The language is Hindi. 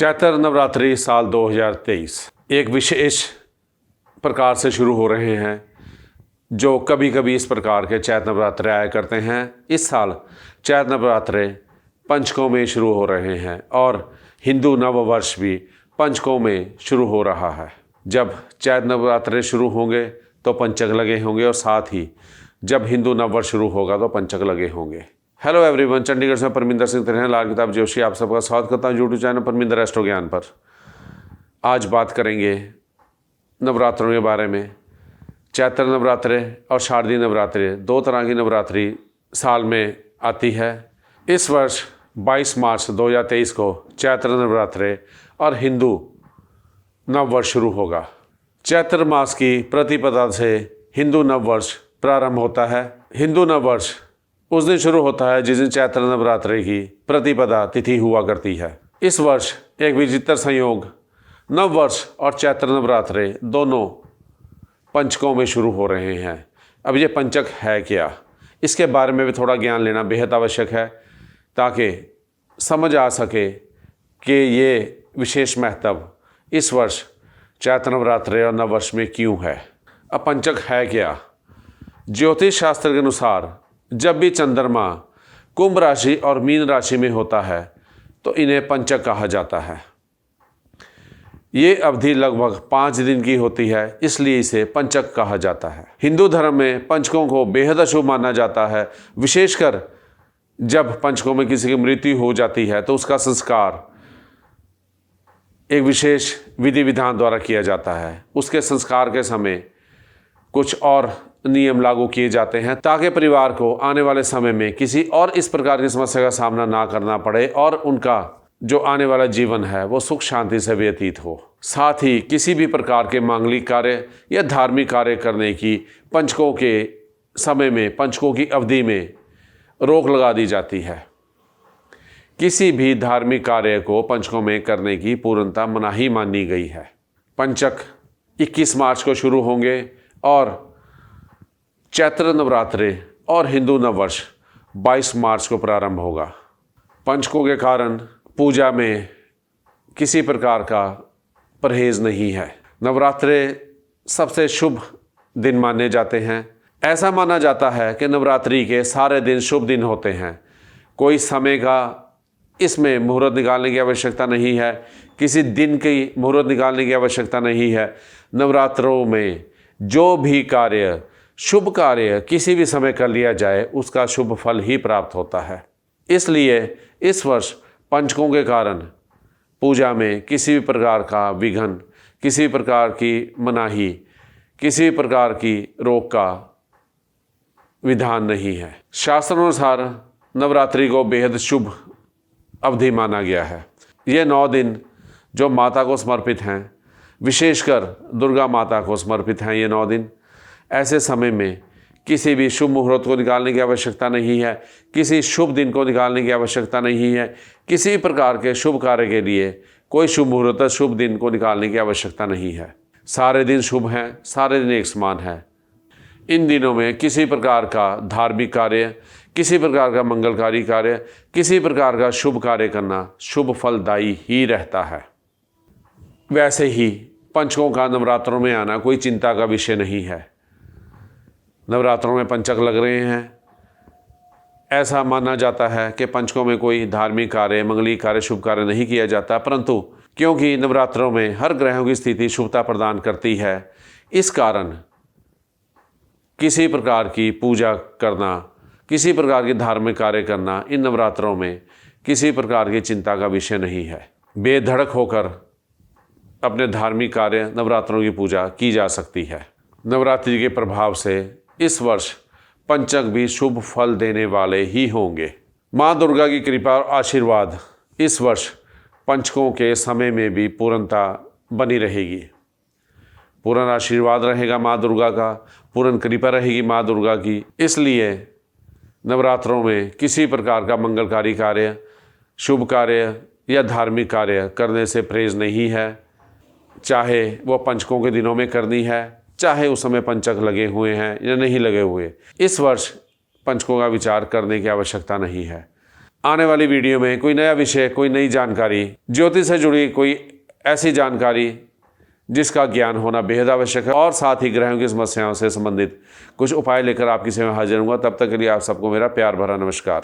चैत्र नवरात्रि साल 2023 एक विशेष प्रकार से शुरू हो रहे हैं। जो कभी कभी इस प्रकार के चैत्र नवरात्रे आया करते हैं, इस साल चैत्र नवरात्रे पंचकों में शुरू हो रहे हैं और हिंदू नववर्ष भी पंचकों में शुरू हो रहा है। जब चैत्र नवरात्रे शुरू होंगे तो पंचक लगे होंगे और साथ ही जब हिंदू नववर्ष शुरू होगा तो पंचक लगे होंगे। हेलो एवरीवन, चंडीगढ़ से परमिंदर सिंह तिरह लाल किताब जोशी आप सबका स्वागत करता हूँ यूट्यूब चैनल परमिंदर एस्ट्रो ज्ञान पर। आज बात करेंगे नवरात्रों के बारे में। चैत्र नवरात्रे और शारदीय नवरात्रे दो तरह की नवरात्रि साल में आती है। इस वर्ष 22 मार्च 2023 को चैत्र नवरात्रे और हिंदू नववर्ष शुरू होगा। चैत्र मास की प्रतिपदा से हिंदू नववर्ष प्रारंभ होता है। हिंदू नववर्ष उस दिन शुरू होता है जिस दिन चैत्र नवरात्रि की प्रतिपदा तिथि हुआ करती है। इस वर्ष एक विचित्र संयोग नववर्ष और चैत्र नवरात्रे दोनों पंचकों में शुरू हो रहे हैं। अब ये पंचक है क्या, इसके बारे में भी थोड़ा ज्ञान लेना बेहद आवश्यक है ताकि समझ आ सके कि ये विशेष महत्व इस वर्ष चैत्र नवरात्रे और नववर्ष में क्यों है। अब पंचक है क्या? ज्योतिष शास्त्र के अनुसार जब भी चंद्रमा कुंभ राशि और मीन राशि में होता है तो इन्हें पंचक कहा जाता है। ये अवधि लगभग 5 दिन की होती है, इसलिए इसे पंचक कहा जाता है। हिंदू धर्म में पंचकों को बेहद अशुभ माना जाता है। विशेषकर जब पंचकों में किसी की मृत्यु हो जाती है तो उसका संस्कार एक विशेष विधि विधान द्वारा किया जाता है। उसके संस्कार के समय कुछ और नियम लागू किए जाते हैं ताकि परिवार को आने वाले समय में किसी और इस प्रकार की समस्या का सामना ना करना पड़े और उनका जो आने वाला जीवन है वो सुख शांति से व्यतीत हो। साथ ही किसी भी प्रकार के मांगलिक कार्य या धार्मिक कार्य करने की पंचकों के समय में, पंचकों की अवधि में रोक लगा दी जाती है। किसी भी धार्मिक कार्य को पंचकों में करने की पूर्णता मनाही मानी गई है। पंचक 21 मार्च को शुरू होंगे और चैत्र नवरात्रे और हिंदू नववर्ष 22 मार्च को प्रारंभ होगा। पंचकों के कारण पूजा में किसी प्रकार का परहेज नहीं है। नवरात्रे सबसे शुभ दिन माने जाते हैं। ऐसा माना जाता है कि नवरात्रि के सारे दिन शुभ दिन होते हैं। कोई समय का इसमें मुहूर्त निकालने की आवश्यकता नहीं है, किसी दिन की मुहूर्त निकालने की आवश्यकता नहीं है। नवरात्रों में जो भी कार्य, शुभ कार्य किसी भी समय कर लिया जाए उसका शुभ फल ही प्राप्त होता है। इसलिए इस वर्ष पंचकों के कारण पूजा में किसी भी प्रकार का विघ्न, किसी प्रकार की मनाही, किसी प्रकार की रोक का विधान नहीं है। शास्त्रानुसार नवरात्रि को बेहद शुभ अवधि माना गया है। ये 9 दिन जो माता को समर्पित हैं, विशेषकर दुर्गा माता को समर्पित हैं ये 9 दिन। ऐसे समय में किसी भी शुभ मुहूर्त को निकालने की आवश्यकता नहीं है, किसी शुभ दिन को निकालने की आवश्यकता नहीं है, किसी प्रकार के शुभ कार्य के लिए कोई शुभ मुहूर्त, शुभ दिन को निकालने की आवश्यकता नहीं है। सारे दिन शुभ हैं, सारे दिन एक समान हैं। इन दिनों में किसी प्रकार का धार्मिक कार्य, किसी प्रकार का मंगलकारी कार्य, किसी प्रकार का शुभ कार्य करना शुभ फलदायी ही रहता है। वैसे ही पंचकों का नवरात्रों में आना कोई चिंता का विषय नहीं है। नवरात्रों में पंचक लग रहे हैं, ऐसा माना जाता है कि पंचकों में कोई धार्मिक कार्य, मंगलिक कार्य, शुभ कार्य नहीं किया जाता, परंतु क्योंकि नवरात्रों में हर ग्रहों की स्थिति शुभता प्रदान करती है, इस कारण किसी प्रकार की पूजा करना, किसी प्रकार के धार्मिक कार्य करना इन नवरात्रों में किसी प्रकार की चिंता का विषय नहीं है। बेधड़क होकर अपने धार्मिक कार्य, नवरात्रों की पूजा की जा सकती है। नवरात्रि के प्रभाव से इस वर्ष पंचक भी शुभ फल देने वाले ही होंगे। माँ दुर्गा की कृपा और आशीर्वाद इस वर्ष पंचकों के समय में भी पूर्णता बनी रहेगी। पूर्ण आशीर्वाद रहेगा माँ दुर्गा का, पूर्ण कृपा रहेगी माँ दुर्गा की। इसलिए नवरात्रों में किसी प्रकार का मंगलकारी कार्य, शुभ कार्य या धार्मिक कार्य करने से परहेज नहीं है। चाहे वह पंचकों के दिनों में करनी है, चाहे उस समय पंचक लगे हुए हैं या नहीं लगे हुए, इस वर्ष पंचकों का विचार करने की आवश्यकता नहीं है। आने वाली वीडियो में कोई नया विषय, कोई नई जानकारी, ज्योतिष से जुड़ी कोई ऐसी जानकारी जिसका ज्ञान होना बेहद आवश्यक है, और साथ ही ग्रहों की समस्याओं से संबंधित कुछ उपाय लेकर आपकी सेवा में हाजिर हूँगा। तब तक के लिए आप सबको मेरा प्यार भरा नमस्कार।